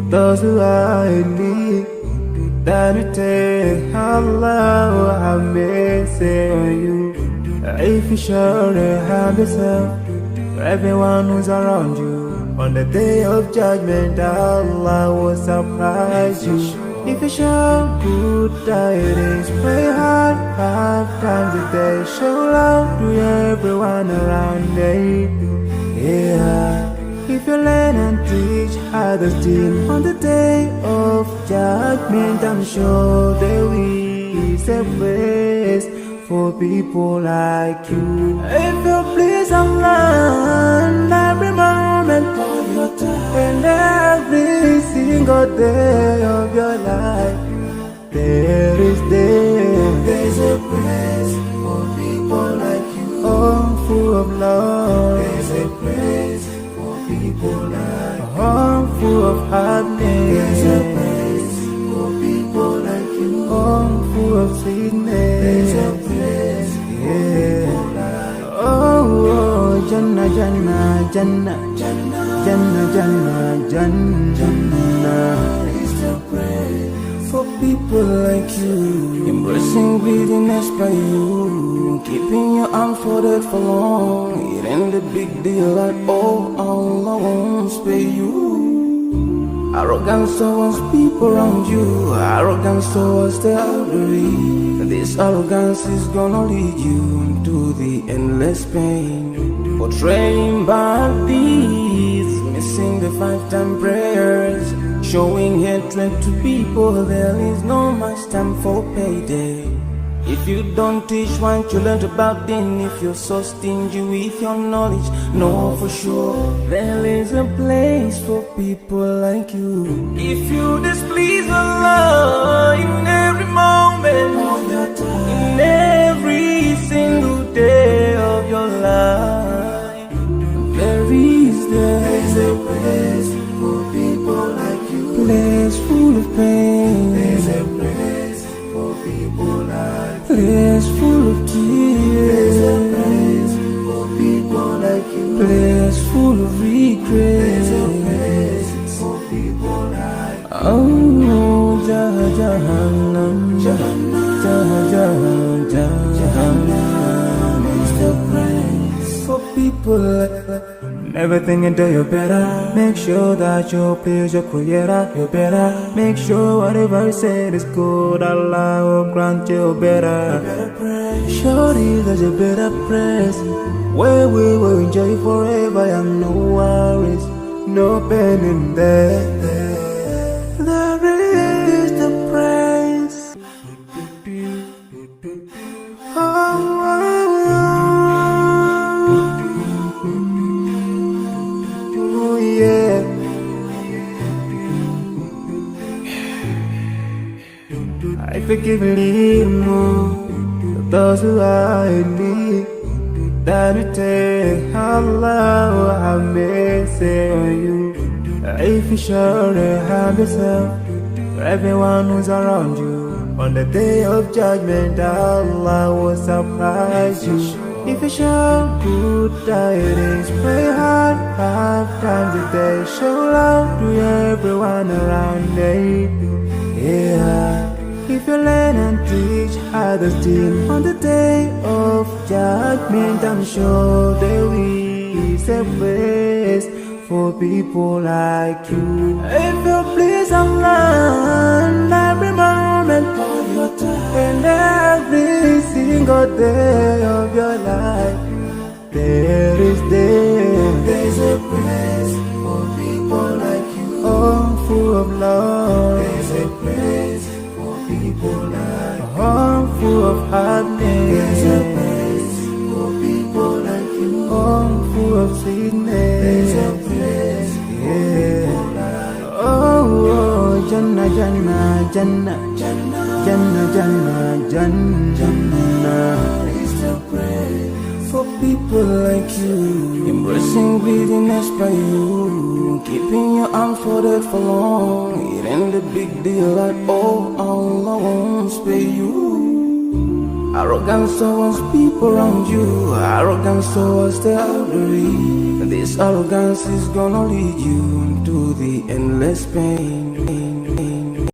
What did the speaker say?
those who are in need. That you take Allah have mercy on you. If you surely have yourself, for everyone who's around you, on the day of judgment, Allah will surprise you. If you show good tidings, pray hard 5 times a day. Show love to everyone around you. Yeah. If you learn and teach others still, on the day of judgment, I'm sure there is a place for people like you. If you please Allah every moment of your time and every single day of your life, there's a place for people like you. Oh, full of love. There's a place for people like you. Oh, full of happiness. There's a place for people like you. Oh, full of sweetness. There's a place for people like you. Oh, Jannah, Jannah, Jannah, Jannah, Jannah, Jannah, Jannah. Is the place for people like you. Embracing greediness by you, keeping your arms folded for long. It ain't a big deal at all. Allah won't spare you. Arrogance towards people around you, arrogance towards the elderly. This arrogance is gonna lead you to the endless pain. Portraying bad deeds, missing the 5-time prayers, showing hatred to people. There is no much time for payday. If you don't teach what you learned about then, if you're so stingy with your knowledge, know for sure there is a place for people like you. If you displease Allah in every moment of your time, in every single day of your life, there's a place for people like you. Place full of pain. There's a place for people like you. Place full of tears. There's a place for people like you. Place full of regret. There's a place for people like you. Oh, Jahannam, Jahannam, Jahannam is the place for people like you. Never think until you're better. Make sure that you please your creator. You're better. Make sure whatever you said is good. Allah will grant you better. Surely there's a better place where we will enjoy forever and no worries, no pain in there. There is the praise. Yeah. I forgive and leave more those who are in need. That you take Allah have mercy on you. If you surely have yourself, for everyone who's around you, on the day of judgment, Allah will surprise you. If you show good tidings, pray hard 5 times a day. Show love to everyone around you. Yeah. If you learn and teach others still, on the day of judgment, I'm sure there is a place for people like you. If you please Allah every moment of your time and every single day of your life, there's a place for people like you. Oh, full of love. There's a place for people like you. Oh, full of happiness. There's a place for people like you. Oh, full of sweetness. There's a place for people like you. Oh, Jannah, Jannah, Jannah, Jannah, Jannah, Jannah, Jannah is the place for people like you. Embracing greediness by you, keeping your arms folded for long. It ain't a big deal at all. Allah won't spare you. Arrogance towards people around you, arrogance towards the elderly. And this arrogance is gonna lead you into the endless pain.